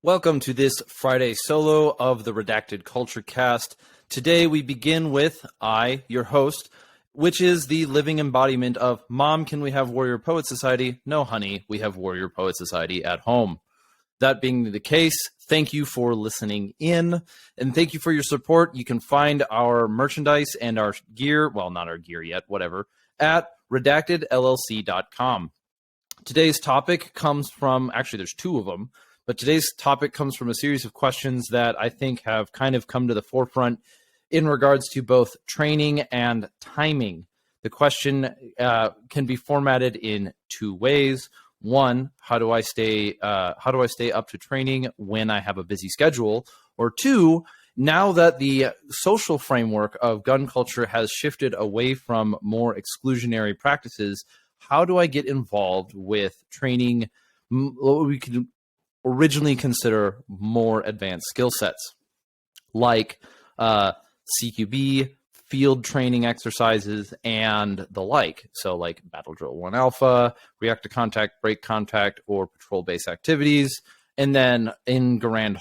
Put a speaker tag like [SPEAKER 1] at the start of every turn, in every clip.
[SPEAKER 1] Welcome to this Friday solo of the Redacted Culture Cast. Today we begin with I, your host, which is the living embodiment of Mom, can we have Warrior Poet Society? No, honey, we have Warrior Poet Society at home. That being the case, thank you for listening in, and thank you for your support. You can find our merchandise and our gear, well, not our gear yet, whatever, at redactedllc.com. Today's topic comes from, actually there's two of them, but today's topic comes from a series of questions that I think have kind of come to the forefront in regards to both training and timing. The question can be formatted in two ways. One, how do I stay up to training when I have a busy schedule? Or two, now that the social framework of gun culture has shifted away from more exclusionary practices, how do I get involved with training what we could originally consider more advanced skill sets, like CQB, field training exercises, and the like. So like Battle Drill 1 Alpha, React to Contact, Break Contact, or patrol-based activities. And then in Garand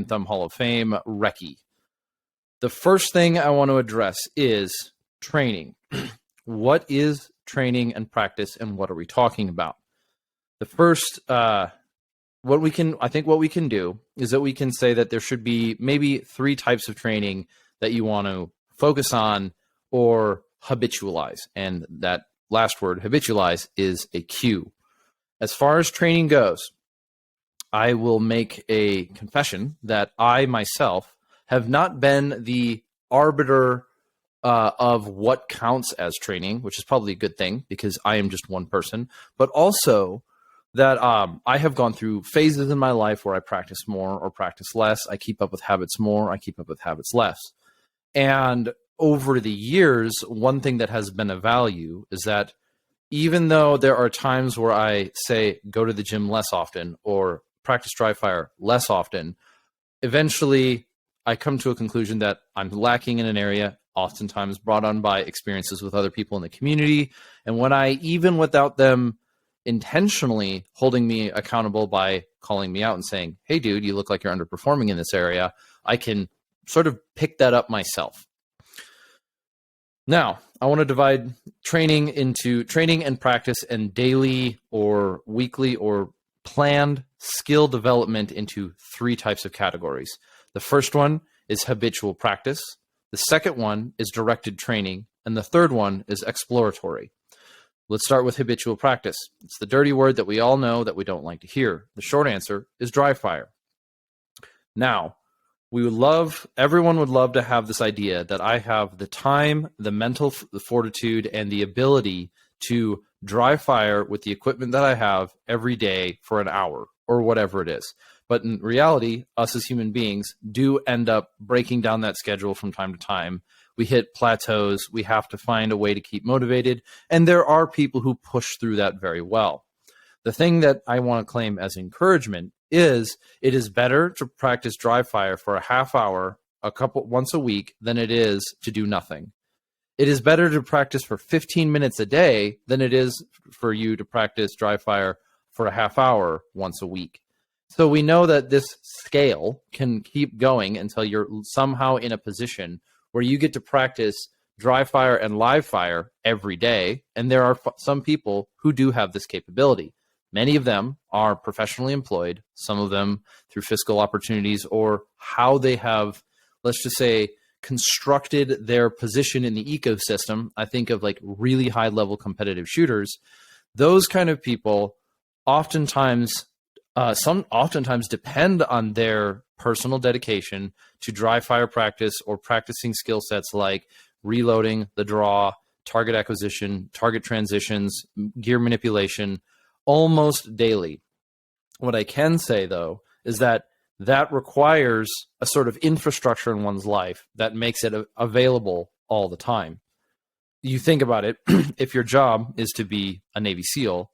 [SPEAKER 1] Thumb Hall of Fame, Recce. The first thing I want to address is training. What is training and practice, and what are we talking about? The first, what we can do is that we can say that there should be maybe three types of training that you want to focus on or habitualize. And that last word, habitualize, is a cue. As far as training goes, I will make a confession that I myself have not been the arbiter of what counts as training, which is probably a good thing because I am just one person, but also that I have gone through phases in my life where I practice more or practice less. I keep up with habits more, I keep up with habits less. And over the years, one thing that has been of value is that even though there are times where I say go to the gym less often or practice dry fire less often, eventually I come to a conclusion that I'm lacking in an area, oftentimes brought on by experiences with other people in the community. And when I, even without them intentionally holding me accountable by calling me out and saying, hey, dude, you look like you're underperforming in this area, I can sort of pick that up myself. Now, I want to divide training into training and practice and daily or weekly or planned skill development into three types of categories. The first one is habitual practice. The second one is directed training. And the third one is exploratory. Let's start with habitual practice. It's the dirty word that we all know that we don't like to hear. The short answer is dry fire. Now, everyone would love to have this idea that I have the time, the mental fortitude, and the ability to dry fire with the equipment that I have every day for an hour or whatever it is. But in reality, us as human beings do end up breaking down that schedule from time to time. We hit plateaus. We have to find a way to keep motivated. And there are people who push through that very well. The thing that I want to claim as encouragement is it is better to practice dry fire for a half hour once a week than it is to do nothing. It is better to practice for 15 minutes a day than it is for you to practice dry fire for a half hour once a week. So we know that this scale can keep going until you're somehow in a position where you get to practice dry fire and live fire every day. And there are some people who do have this capability. Many of them are professionally employed, some of them through fiscal opportunities or how they have, let's just say, constructed their position in the ecosystem. I think of like really high level competitive shooters. Those kind of people oftentimes depend on their personal dedication to dry fire practice or practicing skill sets like reloading, the draw, target acquisition, target transitions, gear manipulation, almost daily. What I can say, though, is that requires a sort of infrastructure in one's life that makes it available all the time. You think about it, if your job is to be a Navy SEAL,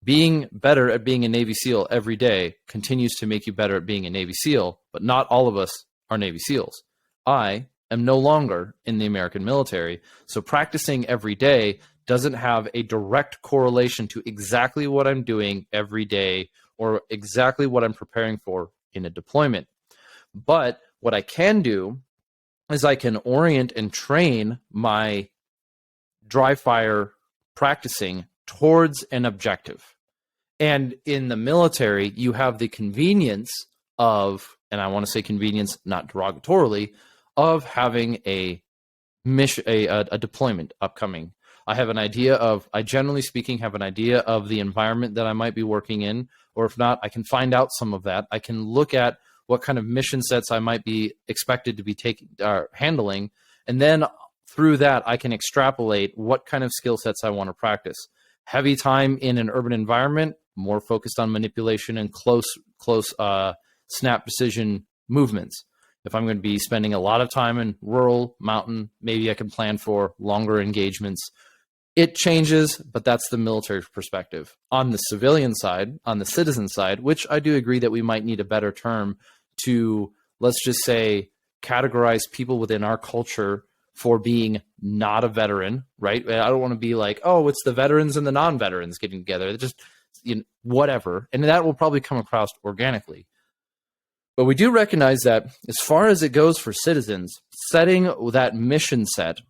[SPEAKER 1] being better at being a Navy SEAL every day continues to make you better at being a Navy SEAL, but not all of us are Navy SEALs. I am no longer in the American military, so practicing every day doesn't have a direct correlation to exactly what I'm doing every day or exactly what I'm preparing for in a deployment. But what I can do is I can orient and train my dry fire practicing towards an objective. And in the military, you have the convenience of, and I want to say convenience, not derogatorily, of having a mission, a deployment upcoming. I generally speaking, have an idea of the environment that I might be working in, or if not, I can find out some of that. I can look at what kind of mission sets I might be expected to be handling, and then through that, I can extrapolate what kind of skill sets I want to practice. Heavy time in an urban environment, more focused on manipulation and close snap precision movements. If I'm going to be spending a lot of time in rural, mountain, maybe I can plan for longer engagements. It changes, but that's the military perspective. On the civilian side, on the citizen side, which I do agree that we might need a better term to, let's just say, categorize people within our culture for being not a veteran, right? I don't want to be like, oh, it's the veterans and the non-veterans getting together. Just, whatever. And that will probably come across organically. But we do recognize that as far as it goes for citizens, setting that mission set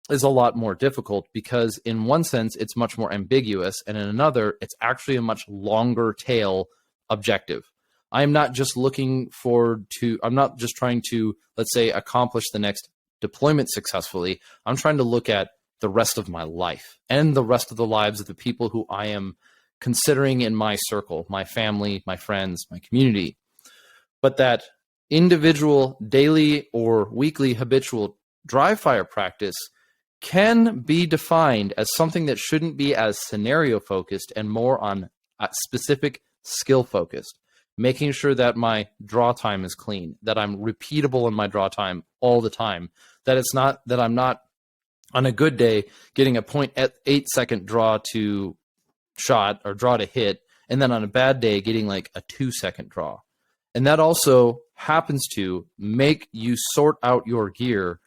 [SPEAKER 1] is a lot more difficult because in one sense, it's much more ambiguous. And in another, it's actually a much longer tail objective. I'm not just I'm not just trying to, let's say, accomplish the next deployment successfully. I'm trying to look at the rest of my life and the rest of the lives of the people who I am considering in my circle, my family, my friends, my community. But that individual daily or weekly habitual dry fire practice can be defined as something that shouldn't be as scenario focused and more on specific skill focused, making sure that my draw time is clean, that I'm repeatable in my draw time all the time, that it's not that I'm not on a good day getting a 0.8 second draw to shot or draw to hit, and then on a bad day getting like a 2 second draw. And that also happens to make you sort out your gear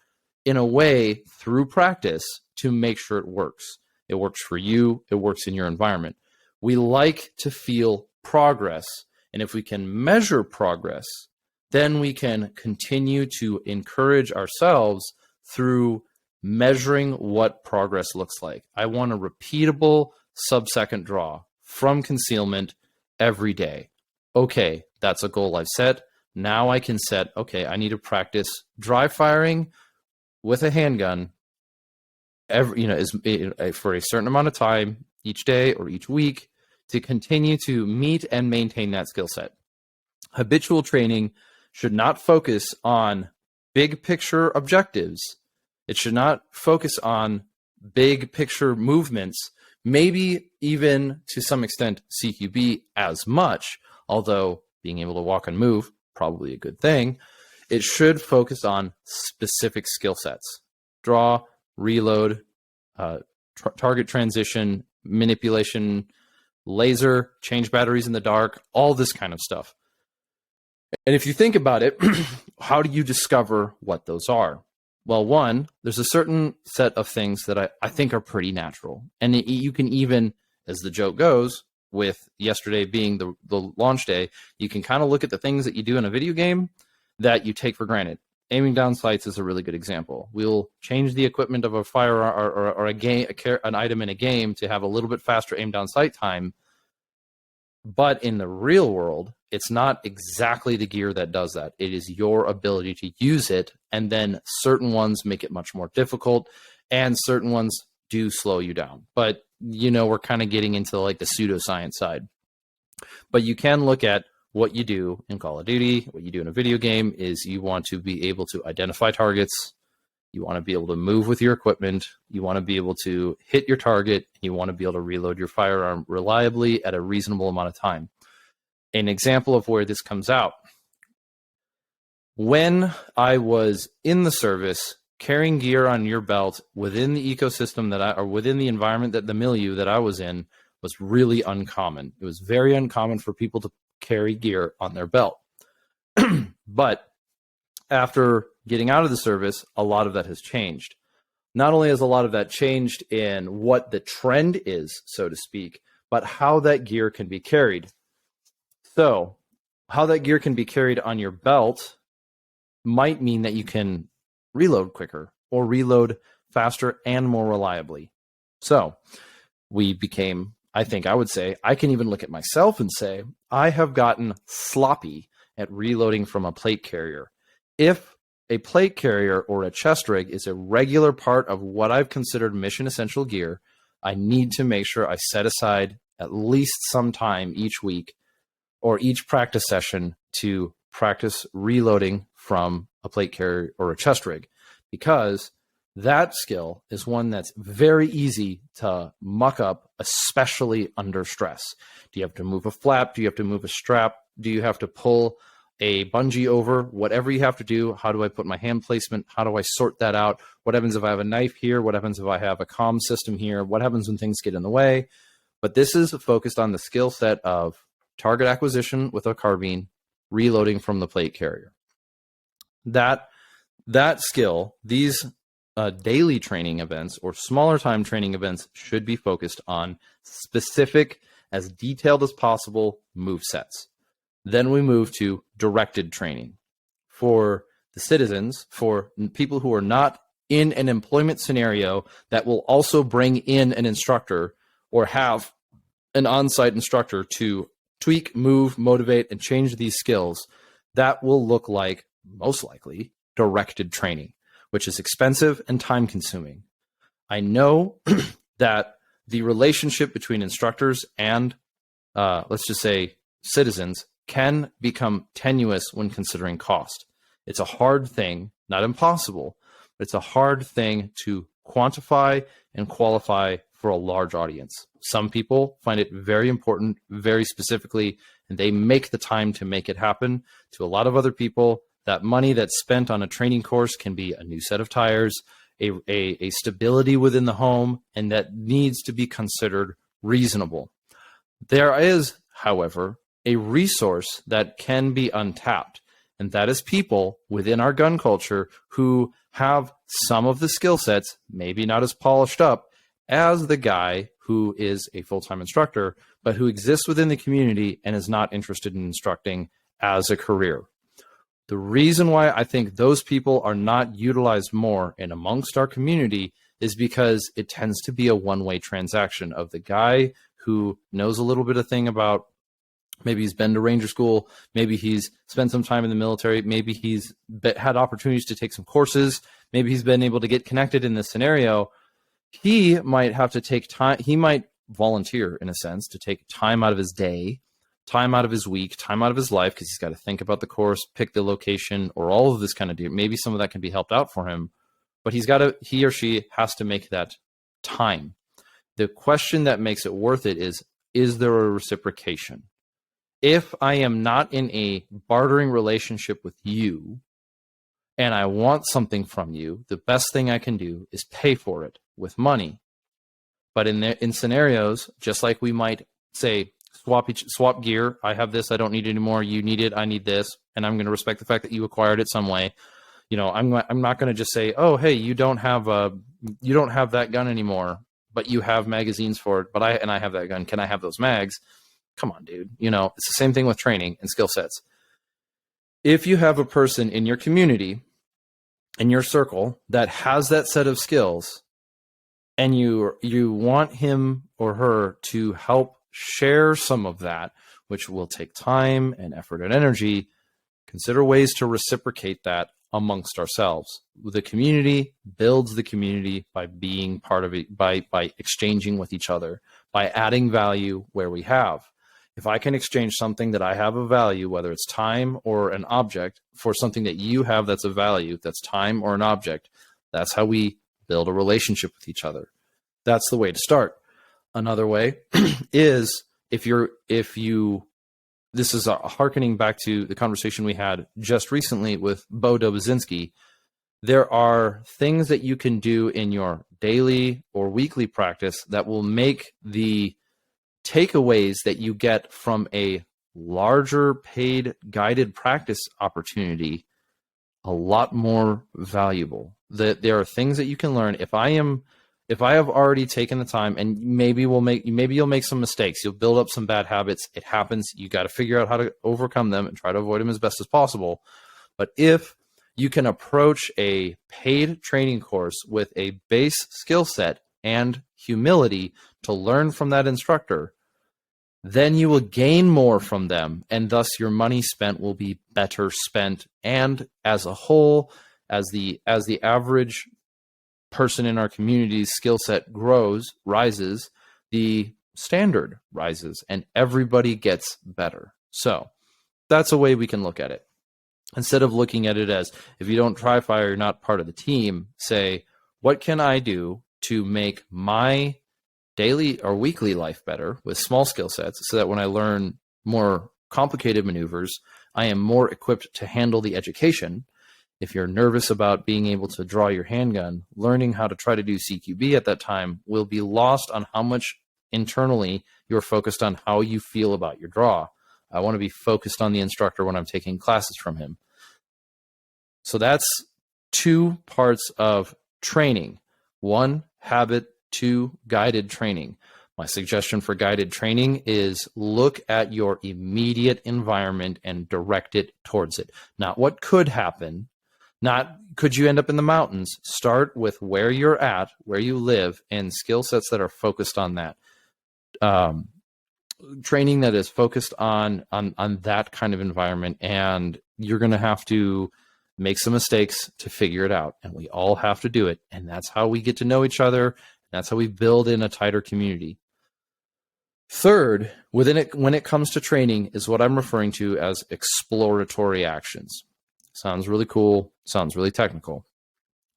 [SPEAKER 1] in a way through practice to make sure it works. It works for you. It works in your environment. We like to feel progress. And if we can measure progress, then we can continue to encourage ourselves through measuring what progress looks like. I want a repeatable sub-second draw from concealment every day. Okay, that's a goal I've set. Now I can set, okay, I need to practice dry firing with a handgun for a certain amount of time each day or each week to continue to meet and maintain that skill set. Habitual training should not focus on big picture objectives. It should not focus on big picture movements, maybe even to some extent CQB as much, although being able to walk and move, probably a good thing. It should focus on specific skill sets: draw, reload, target transition, manipulation, laser, change batteries in the dark, all this kind of stuff. And if you think about it, how do you discover what those are? Well, one, there's a certain set of things that I think are pretty natural. And you can even, as the joke goes, with yesterday being the launch day, you can kind of look at the things that you do in a video game that you take for granted. Aiming down sights is a really good example. We'll change the equipment of a firearm or an item in a game to have a little bit faster aim down sight time. But in the real world, it's not exactly the gear that does that. It is your ability to use it, and then certain ones make it much more difficult, and certain ones do slow you down. But, we're kind of getting into like the pseudoscience side. But you can look at what you do in Call of Duty, what you do in a video game is you want to be able to identify targets. You want to be able to move with your equipment. You want to be able to hit your target. You want to be able to reload your firearm reliably at a reasonable amount of time. An example of where this comes out. When I was in the service, carrying gear on your belt within the ecosystem or within the environment, the milieu that I was in, was really uncommon. It was very uncommon for people to carry gear on their belt. But after getting out of the service, a lot of that has changed. Not only has a lot of that changed in what the trend is, so to speak, but how that gear can be carried. So how that gear can be carried on your belt might mean that you can reload quicker or reload faster and more reliably. So we became, I think I would say, I can even look at myself and say, I have gotten sloppy at reloading from a plate carrier. If a plate carrier or a chest rig is a regular part of what I've considered mission essential gear, I need to make sure I set aside at least some time each week or each practice session to practice reloading from a plate carrier or a chest rig, because that skill is one that's very easy to muck up, especially under stress. Do you have to move a flap? Do you have to move a strap? Do you have to pull a bungee over? Whatever you have to do, how do I put my hand placement? How do I sort that out? What happens if I have a knife here? What happens if I have a comm system here? What happens when things get in the way? But this is focused on the skill set of target acquisition with a carbine, reloading from the plate carrier. That skill, these daily training events or smaller time training events should be focused on specific, as detailed as possible move sets. Then we move to directed training for the citizens, for people who are not in an employment scenario that will also bring in an instructor or have an on-site instructor to tweak, move, motivate, and change these skills. That will look like, most likely, directed training, which is expensive and time consuming. I know that the relationship between instructors and, let's just say, citizens can become tenuous when considering cost. It's a hard thing, not impossible, but it's a hard thing to quantify and qualify for a large audience. Some people find it very important, very specifically, and they make the time to make it happen. To a lot of other people, that money that's spent on a training course can be a new set of tires, a stability within the home, and that needs to be considered reasonable. There is, however, a resource that can be untapped, and that is people within our gun culture who have some of the skill sets, maybe not as polished up as the guy who is a full-time instructor, but who exists within the community and is not interested in instructing as a career. The reason why I think those people are not utilized more and amongst our community is because it tends to be a one-way transaction of the guy who knows a little bit of thing about, maybe he's been to Ranger School, maybe he's spent some time in the military, maybe he's had opportunities to take some courses, maybe he's been able to get connected in this scenario. He might have to take time, he might volunteer in a sense to take time out of his day, time out of his week, time out of his life, because he's got to think about the course, pick the location, or all of this kind of deal. Maybe some of that can be helped out for him, but he or she has to make that time. The question that makes it worth it is there a reciprocation? If I am not in a bartering relationship with you and I want something from you, the best thing I can do is pay for it with money. But in scenarios, just like we might say, swap gear, I have this, I don't need it anymore, you need it, I need this, and I'm going to respect the fact that you acquired it some way. You know, I'm not going to just say, oh, hey, you don't have that gun anymore, but you have magazines for it, but I have that gun. Can I have those mags? Come on, dude. You know, it's the same thing with training and skill sets. If you have a person in your community, in your circle, that has that set of skills, and you want him or her to help share some of that, which will take time and effort and energy, consider ways to reciprocate that amongst ourselves. The community builds the community by being part of it, by exchanging with each other, by adding value where we have. If I can exchange something that I have of value, whether it's time or an object, for something that you have that's of value, that's time or an object, that's how we build a relationship with each other. That's the way to start. Another way is this is hearkening back to the conversation we had just recently with Bo Dobozinski. There are things that you can do in your daily or weekly practice that will make the takeaways that you get from a larger paid guided practice opportunity a lot more valuable. That there are things that you can learn. If if I have already taken the time, and maybe you'll make some mistakes, you'll build up some bad habits. It happens. You got to figure out how to overcome them and try to avoid them as best as possible. But if you can approach a paid training course with a base skill set and humility to learn from that instructor, then you will gain more from them, and thus your money spent will be better spent. And as a whole, as the average person in our community's skill set rises, the standard rises, and everybody gets better. So that's a way we can look at it. Instead of looking at it as, if you don't try fire, you're not part of the team, say, what can I do to make my daily or weekly life better with small skill sets, so that when I learn more complicated maneuvers, I am more equipped to handle the education. If you're nervous about being able to draw your handgun, learning how to try to do CQB at that time will be lost on how much internally you're focused on how you feel about your draw. I want to be focused on the instructor when I'm taking classes from him. So that's 2 parts of training. 1, habit. 2, guided training. My suggestion for guided training is look at your immediate environment and direct it towards it. Not what could happen, not could you end up in the mountains. Start with where you're at, where you live, and skill sets that are focused on that. Training that is focused on that kind of environment, and you're going to have to make some mistakes to figure it out, and we all have to do it, and that's how we get to know each other. That's how we build in a tighter community. Third, within it, when it comes to training, is what I'm referring to as exploratory actions. Sounds really cool, sounds really technical.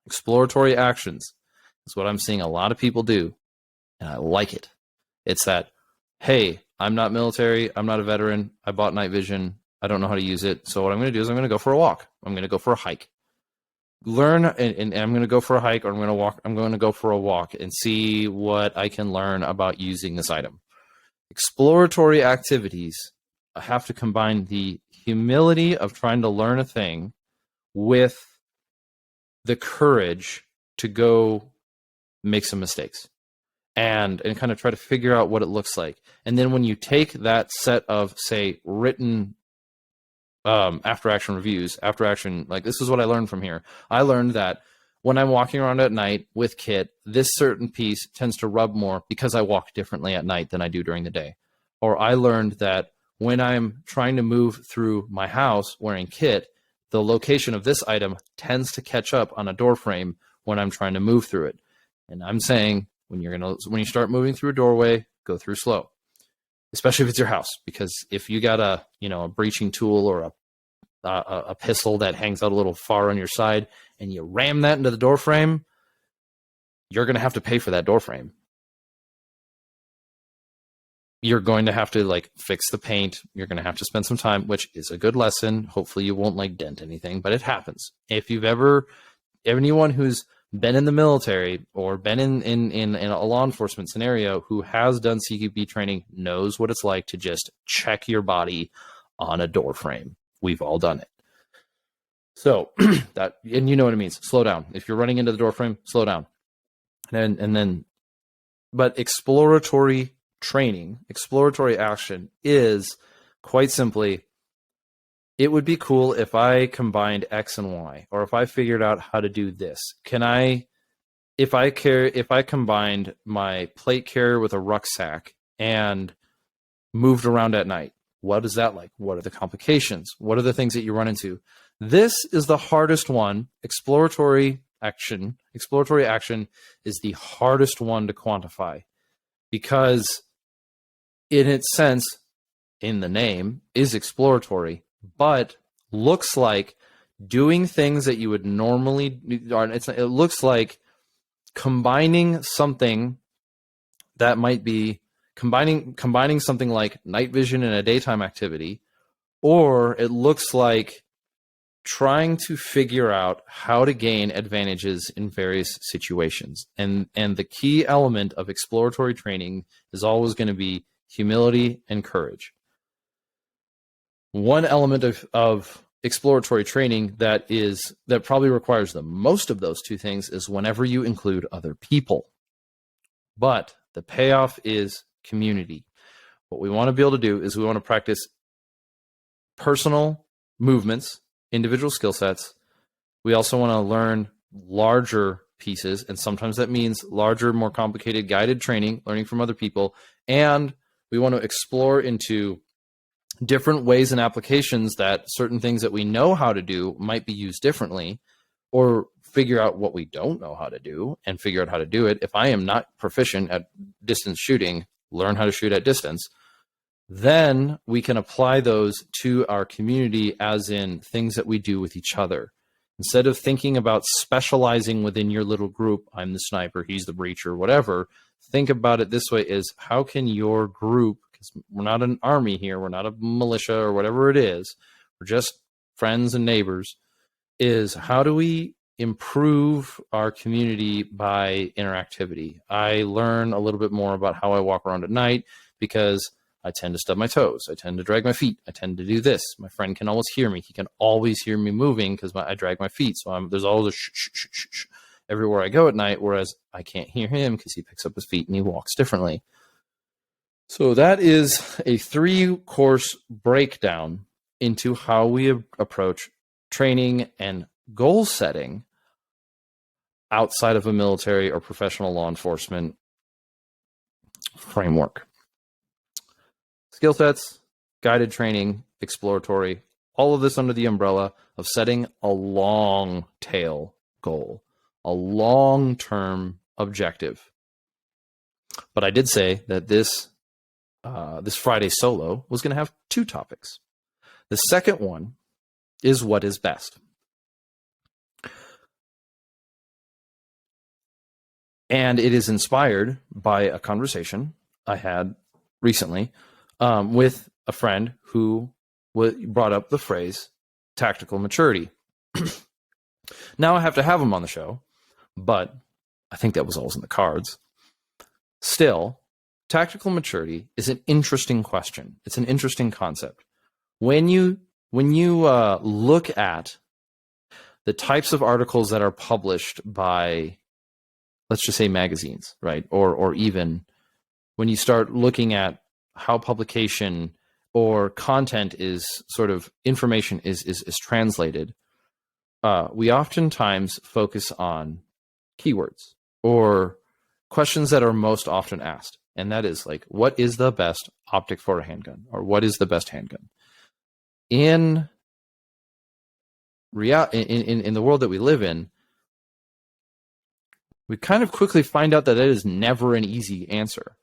[SPEAKER 1] Exploratory actions is what I'm seeing a lot of people do, and I like it. It's that, hey, I'm not military, I'm not a veteran, I bought night vision, I don't know how to use it, so what I'm going to do is I'm going to go for a walk. I'm going to go for a hike. Learn, and I'm going to go for a hike, or I'm going to go for a walk and see what I can learn about using this item. Exploratory activities have to combine the humility of trying to learn a thing with the courage to go make some mistakes and kind of try to figure out what it looks like. And then when you take that set of, say, written after action reviews, after action, like, this is what I learned from here. I learned that when I'm walking around at night with kit, this certain piece tends to rub more because I walk differently at night than I do during the day. Or I learned that when I'm trying to move through my house wearing kit, the location of this item tends to catch up on a door frame when I'm trying to move through it. And I'm saying, when you start moving through a doorway, go through slow. Especially if it's your house, because if you got a breaching tool or a pistol that hangs out a little far on your side and you ram that into the door frame, you're going to have to pay for that door frame. You're going to have to fix the paint. You're going to have to spend some time, which is a good lesson. Hopefully you won't dent anything, but it happens. If anyone who's been in the military or been in a law enforcement scenario who has done CQB training knows what it's like to just check your body on a door frame. We've all done it. So and you know what it means. Slow down. If you're running into the door frame, slow down. But exploratory training, exploratory action is quite simply, it would be cool if I combined X and Y, or if I figured out how to do this. If I combined my plate carrier with a rucksack and moved around at night, what is that like? What are the complications? What are the things that you run into? This is the hardest one. Exploratory action is the hardest one to quantify, because in its sense, in the name, is exploratory, but looks like doing things that you would normally. It looks like combining something that might be combining something like night vision and a daytime activity, or it looks like trying to figure out how to gain advantages in various situations. And the key element of exploratory training is always going to be humility and courage. One element of exploratory training that probably requires the most of those two things is whenever you include other people. But the payoff is community. What we want to be able to do is we want to practice personal movements, individual skill sets. We also want to learn larger pieces, and sometimes that means larger, more complicated guided training, learning from other people. And we want to explore into different ways and applications that certain things that we know how to do might be used differently, or figure out what we don't know how to do and figure out how to do it. If I am not proficient at distance shooting, learn how to shoot at distance. Then we can apply those to our community, as in things that we do with each other. Instead of thinking about specializing within your little group, I'm the sniper, he's the breacher, whatever, think about it this way: is how can your group, because we're not an army here, we're not a militia or whatever it is, we're just friends and neighbors, is how do we improve our community by interactivity? I learn a little bit more about how I walk around at night because I tend to stub my toes. I tend to drag my feet. I tend to do this. My friend can always hear me. He can always hear me moving because I drag my feet. So there's always a shh, shh, shh, shh, shh everywhere I go at night, whereas I can't hear him because he picks up his feet and he walks differently. So that is a 3-course breakdown into how we approach training and goal setting outside of a military or professional law enforcement framework. Skill sets, guided training, exploratory, all of this under the umbrella of setting a long tail goal, a long-term objective. But I did say that this Friday solo was going to have 2 topics. The second one is what is best. And it is inspired by a conversation I had recently with a friend who brought up the phrase tactical maturity. Now I have to have him on the show, but I think that was always in the cards. Still, tactical maturity is an interesting question. It's an interesting concept. When you look at the types of articles that are published by, let's just say, magazines, right? Or even when you start looking at how publication or content is sort of information is translated, we oftentimes focus on keywords or questions that are most often asked. And that is like, what is the best optic for a handgun? Or what is the best handgun? In the world that we live in, we kind of quickly find out that it is never an easy answer.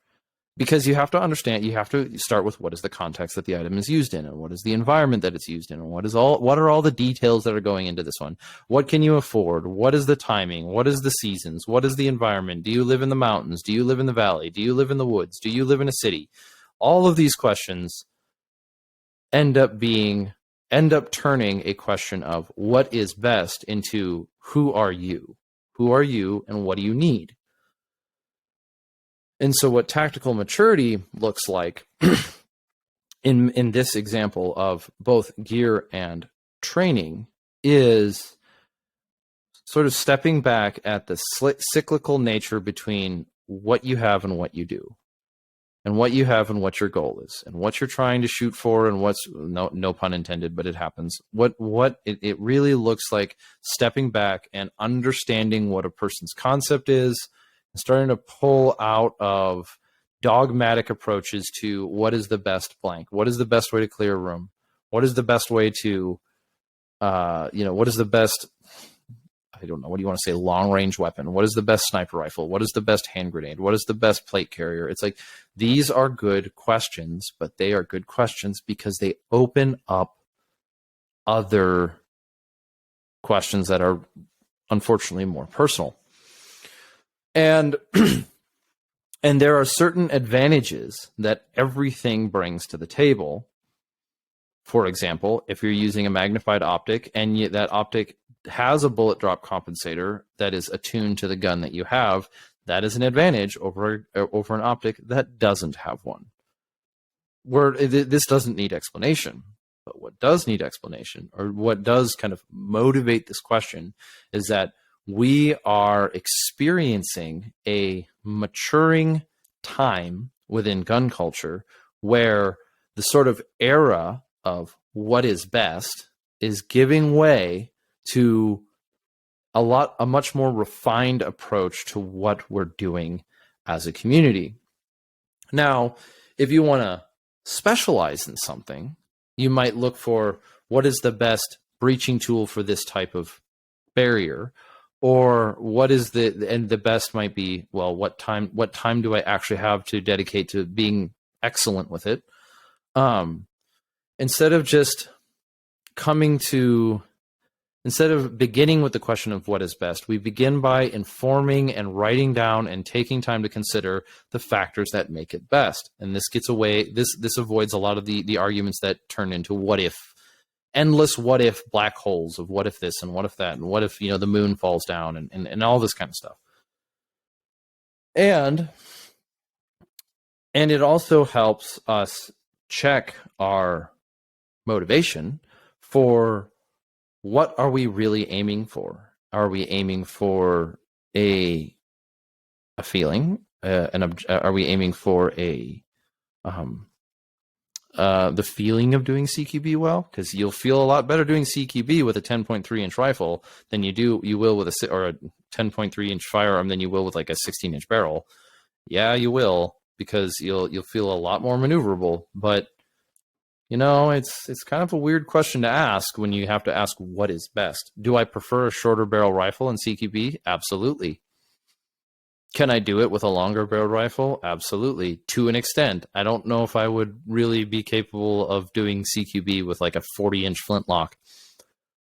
[SPEAKER 1] Because you have to understand, you have to start with what is the context that the item is used in, and what is the environment that it's used in, and what are all the details that are going into this one. What can you afford? What is the timing? What is the seasons? What is the environment? Do you live in the mountains? Do you live in the valley? Do you live in the woods? Do you live in a city? All of these questions end up turning a question of what is best into who are you? Who are you and what do you need? And so what tactical maturity looks like in this example of both gear and training is sort of stepping back at the cyclical nature between what you have and what you do, and what you have and what your goal is, and what you're trying to shoot for, and what's, no pun intended, but it happens. It really looks like stepping back and understanding what a person's concept is, and starting to pull out of dogmatic approaches to what is the best blank, what is the best way to clear a room, what is the best way to, what is the best, I don't know, what do you want to say, long range weapon? What is the best sniper rifle? What is the best hand grenade? What is the best plate carrier? It's like, these are good questions, but they are good questions because they open up other questions that are unfortunately more personal. And and there are certain advantages that everything brings to the table. For example, if you're using a magnified optic and that optic has a bullet drop compensator that is attuned to the gun that you have, that is an advantage over an optic that doesn't have one. This doesn't need explanation, but what does need explanation, or what does kind of motivate this question, is that we are experiencing a maturing time within gun culture where the sort of era of what is best is giving way to a much more refined approach to what we're doing as a community. Now, if you want to specialize in something, you might look for what is the best breaching tool for this type of barrier, or what is the best might be, well, what time do I actually have to dedicate to being excellent with it? Instead of beginning with the question of what is best, we begin by informing and writing down and taking time to consider the factors that make it best. And this avoids a lot of the arguments that turn into what if, endless what if black holes of what if this and what if that, and what if, the moon falls down and all this kind of stuff. And it also helps us check our motivation for what are we really aiming for? Are we aiming for a feeling? Are we aiming for the feeling of doing CQB well? Because you'll feel a lot better doing CQB with a 10.3-inch rifle than you will with a 10.3-inch firearm than you will with like a 16-inch barrel. Yeah, you will, because you'll feel a lot more maneuverable, but it's kind of a weird question to ask when you have to ask what is best. Do I prefer a shorter barrel rifle in CQB? Absolutely. Can I do it with a longer barrel rifle? Absolutely. To an extent. I don't know if I would really be capable of doing CQB with like a 40-inch flintlock.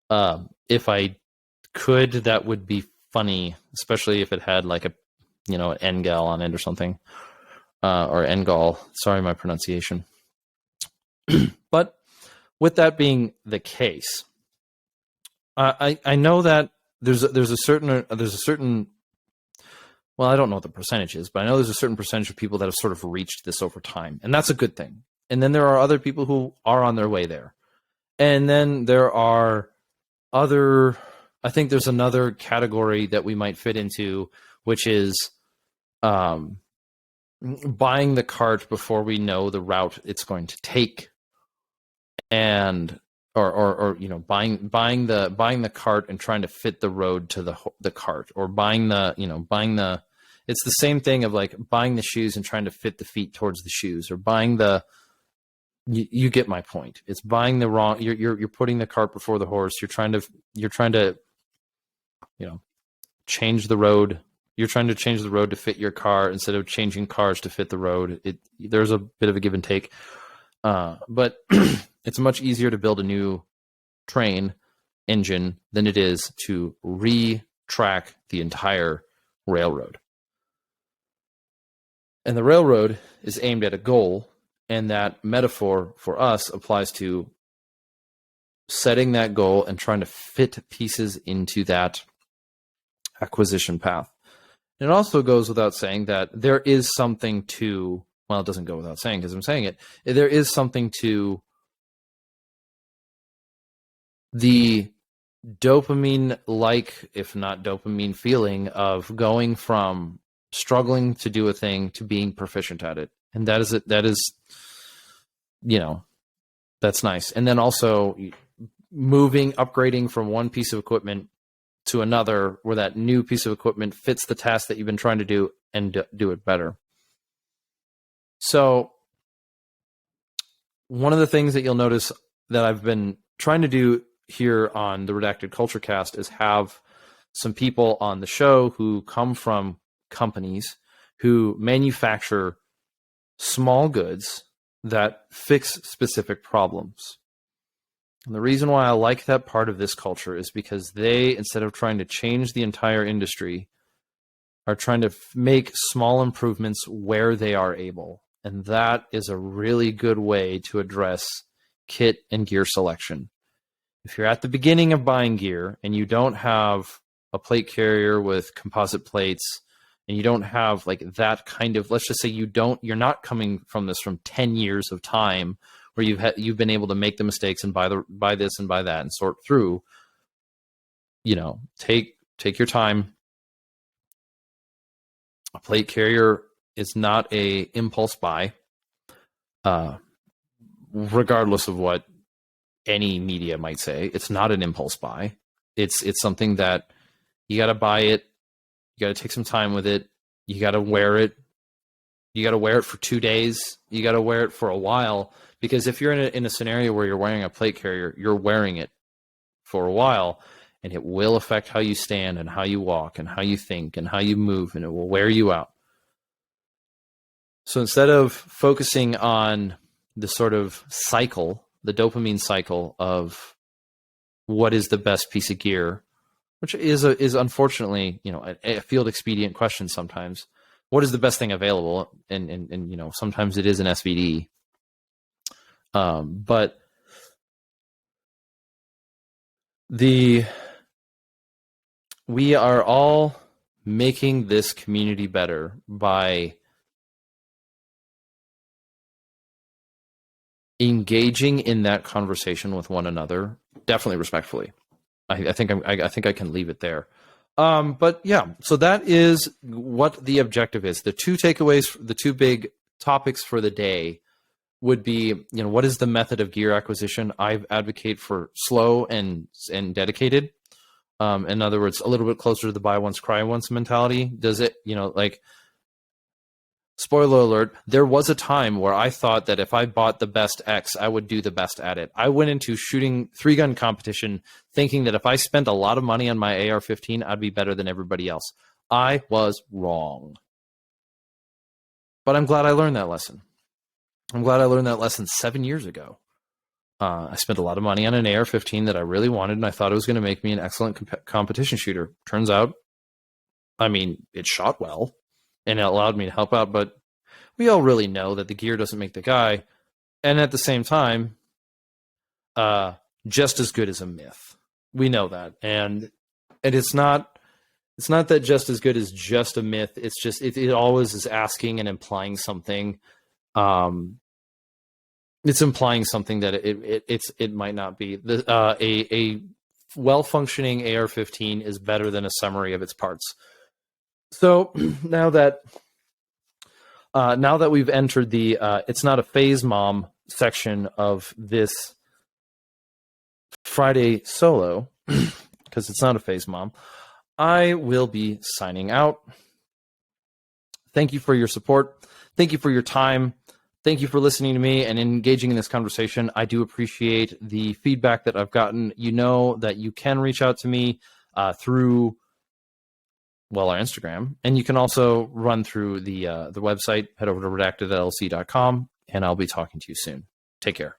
[SPEAKER 1] If I could, that would be funny, especially if it had like an NGAL on it or something. Or NGAL. Sorry, my pronunciation. But with that being the case, I know that there's a certain well, I don't know what the percentage is, but I know there's a certain percentage of people that have sort of reached this over time, and that's a good thing. And then there are other people who are on their way there, and then there are I think there's another category that we might fit into, which is buying the cart before we know the route it's going to take. And or buying the cart and trying to fit the road to the cart, or buying the it's the same thing of like buying the shoes and trying to fit the feet towards the shoes, or buying you get my point. It's buying the wrong, you're putting the cart before the horse. You're trying to change the road. You're trying to change the road to fit your car instead of changing cars to fit the road. There's a bit of a give and take. But it's much easier to build a new train engine than it is to re-track the entire railroad. And the railroad is aimed at a goal, and that metaphor for us applies to setting that goal and trying to fit pieces into that acquisition path. And it also goes without saying that there is something to, well, it doesn't go without saying because I'm saying it, there is something to the dopamine-like, if not dopamine feeling of going from struggling to do a thing to being proficient at it. And that is, that's nice. And then also upgrading from one piece of equipment to another where that new piece of equipment fits the task that you've been trying to do and do it better. So one of the things that you'll notice that I've been trying to do here on the Redacted Culture Cast is have some people on the show who come from companies who manufacture small goods that fix specific problems. And the reason why I like that part of this culture is because they, instead of trying to change the entire industry, are trying to make small improvements where they are able. And that is a really good way to address kit and gear selection. If you're at the beginning of buying gear and you don't have a plate carrier with composite plates, and you don't have like that kind of, let's just say you're not coming from this from 10 years of time where you've been able to make the mistakes and buy this and buy that and sort through, take Take your time. A plate carrier is not a impulse buy, regardless of what any media might say. It's not an impulse buy. It's something that you got to buy it. You got to take some time with it. You got to wear it. You got to wear it for 2 days. You got to wear it for a while, because if you're in a scenario where you're wearing a plate carrier, you're wearing it for a while, and it will affect how you stand and how you walk and how you think and how you move, and it will wear you out. So instead of focusing on the sort of cycle, the dopamine cycle of what is the best piece of gear, which is unfortunately, a field expedient question sometimes. What is the best thing available? And sometimes it is an SVD. But we are all making this community better by engaging in that conversation with one another, definitely respectfully. I think I can leave it there. But yeah, so that is what the objective is. The two takeaways, the two big topics for the day would be, what is the method of gear acquisition? I advocate for slow and dedicated. In other words, a little bit closer to the buy once, cry once mentality. Does it, spoiler alert, there was a time where I thought that if I bought the best X, I would do the best at it. I went into shooting 3-gun competition thinking that if I spent a lot of money on my AR-15, I'd be better than everybody else. I was wrong. But I'm glad I learned that lesson. I'm glad I learned that lesson 7 years ago. I spent a lot of money on an AR-15 that I really wanted, and I thought it was going to make me an excellent competition shooter. Turns out, it shot well, and it allowed me to help out, but we all really know that the gear doesn't make the guy. And at the same time, just as good is a myth. We know that. And it's not that just as good is just a myth. It's just, it always is asking and implying something. It's implying something that it might not be. A well-functioning AR-15 is better than a summary of its parts. So now that we've entered the it's not a phase mom section of this Friday solo, because it's not a phase mom, I will be signing out. Thank you for your support. Thank you for your time. Thank you for listening to me and engaging in this conversation. I do appreciate the feedback that I've gotten. You know that you can reach out to me through our Instagram, and you can also run through the website. Head over to redactedllc.com, and I'll be talking to you soon. Take care.